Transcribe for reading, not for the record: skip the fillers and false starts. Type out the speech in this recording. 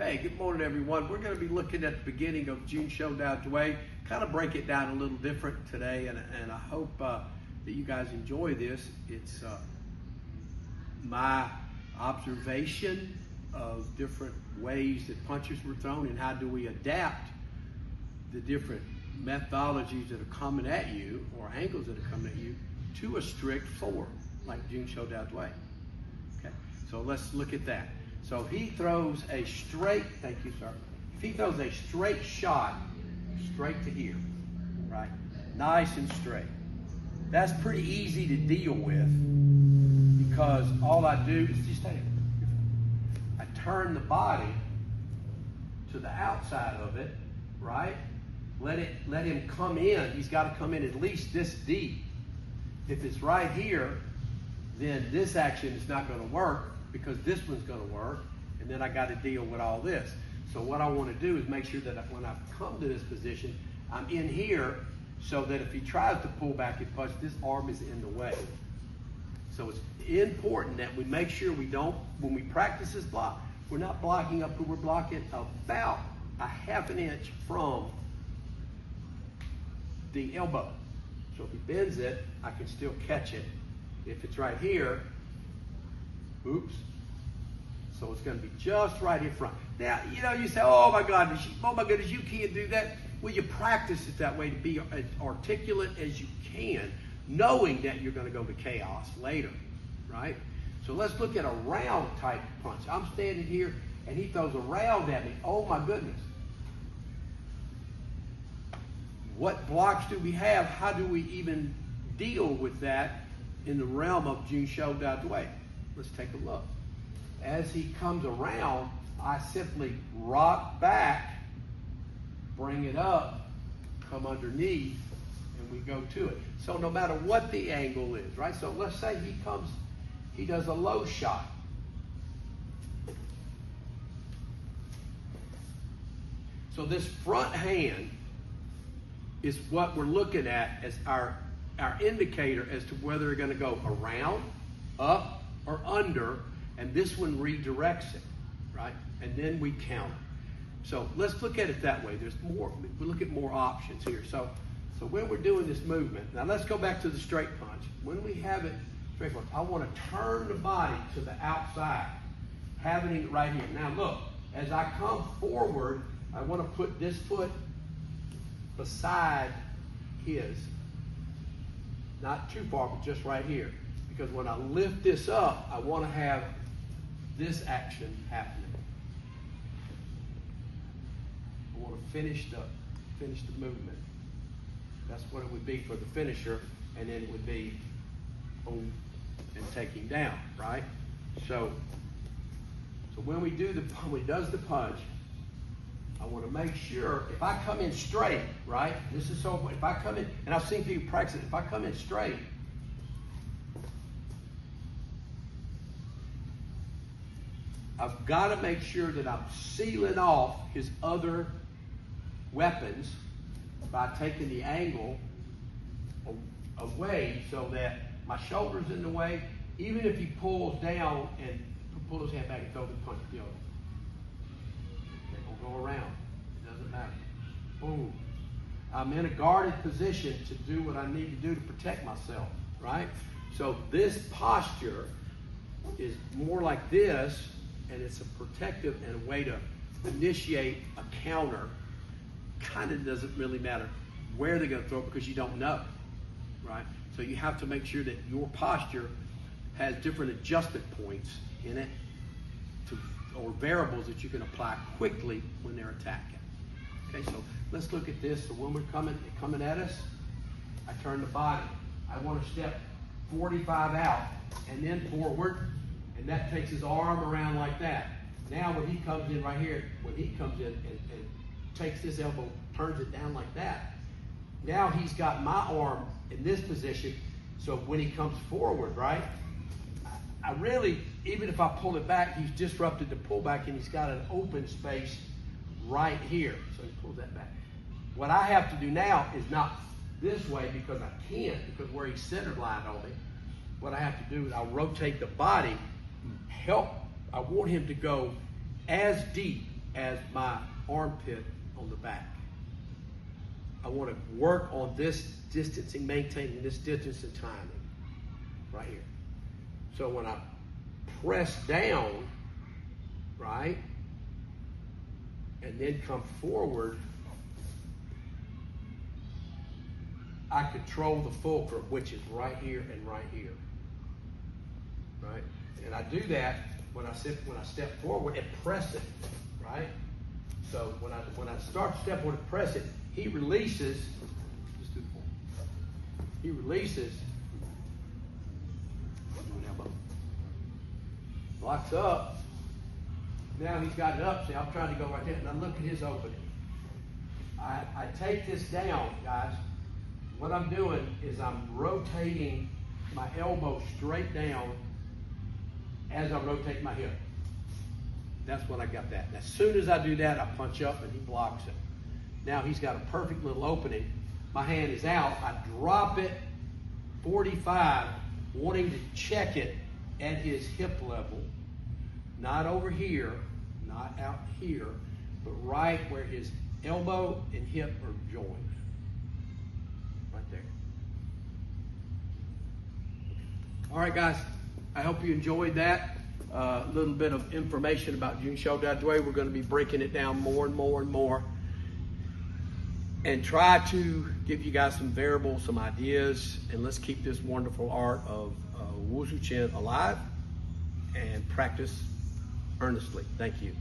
Hey, good morning, everyone. We're going to be looking at the beginning of Jun Sho Dao Dwey, kind of break it down a little different today, and I hope that you guys enjoy this. It's my observation of different ways that punches were thrown and how do we adapt the different methodologies that are coming at you or angles that are coming at you to a strict form like Jun Sho Dao Dwey. Okay, so let's look at that. So he throws a straight, thank you, sir. If he throws a straight shot, straight to here, right? Nice and straight. That's pretty easy to deal with because all I do is just take it. I turn the body to the outside of it, right? Let him come in. He's got to come in at least this deep. If it's right here, then this action is not going to work, because this one's going to work, and then I got to deal with all this. So what I want to do is make sure that when I come to this position, I'm in here so that if he tries to pull back and punch, this arm is in the way. So it's important that we make sure we don't, when we practice this block, we're not blocking up, we're blocking about a half an inch from the elbow. So if he bends it, I can still catch it. If it's right here, oops. So it's going to be just right in front. Now, you say, oh my goodness, you can't do that. Well, you practice it that way to be as articulate as you can, knowing that you're going to go to chaos later, right? So let's look at a round type punch. I'm standing here and he throws a round at me. Oh my goodness. What blocks do we have? How do we even deal with that in the realm of Jun Sho Dao Dwey? Let's take a look. As he comes around, I simply rock back, bring it up, come underneath, and we go to it. So no matter what the angle is, right? So let's say he does a low shot. So this front hand is what we're looking at as our indicator as to whether they're going to go around, up, or under, and this one redirects it, right? And then we counter. So let's look at it that way. There's more, we look at more options here. So when we're doing this movement, now let's go back to the straight punch. When we have it straight punch, I want to turn the body to the outside, having it right here. Now look, as I come forward, I want to put this foot beside his. Not too far, but just right here. Because when I lift this up, I want to have this action happening. I want to finish the movement. That's what it would be for the finisher, and then it would be boom and taking down, right? So when we do when he does the punch, I want to make sure if I come in straight, right? This is so. If I come in, and I've seen people practice it. If I come in straight, I've got to make sure that I'm sealing off his other weapons by taking the angle away so that my shoulder's in the way. Even if he pulls down and pulls his hand back and throws the punch, they will go around. It doesn't matter. Boom. I'm in a guarded position to do what I need to do to protect myself, right? So this posture is more like this, and it's a protective and a way to initiate a counter. Kind of doesn't really matter where they're going to throw it because you don't know, right? So you have to make sure that your posture has different adjustment points in it or variables that you can apply quickly when they're attacking. Okay, so let's look at this. So when we're coming at us, I turn the body. I want to step 45 out and then forward, and that takes his arm around like that. Now when he comes in right here, when he comes in and takes this elbow, turns it down like that, now he's got my arm in this position, so when he comes forward, right, I really, even if I pull it back, he's disrupted the pullback and he's got an open space right here. So he pulls that back. What I have to do now is not this way because I can't, because where he's centered line on me. What I have to do is I'll rotate the body, I want him to go as deep as my armpit on the back. I want to work on this distancing, maintaining this distance and timing right here. So when I press down, right, and then come forward, I control the fulcrum, which is right here and right here, right? And I do that when I step forward and press it, right? So when I start to step forward and press it, he releases. Just do the form. He releases. Locks up. Now he's got it up. See, I'm trying to go right there, and I look at his opening. I take this down, guys. What I'm doing is I'm rotating my elbow straight down as I rotate my hip. That's when I got that. And as soon as I do that, I punch up and he blocks it. Now he's got a perfect little opening. My hand is out. I drop it 45, wanting to check it at his hip level. Not over here, not out here, but right where his elbow and hip are joined. Right there. All right, guys. I hope you enjoyed that. A little bit of information about Jun Sho Dao Dwey. We're going to be breaking it down more and more and more, and try to give you guys some variables, some ideas, and let's keep this wonderful art of Wushu Chin alive and practice earnestly. Thank you.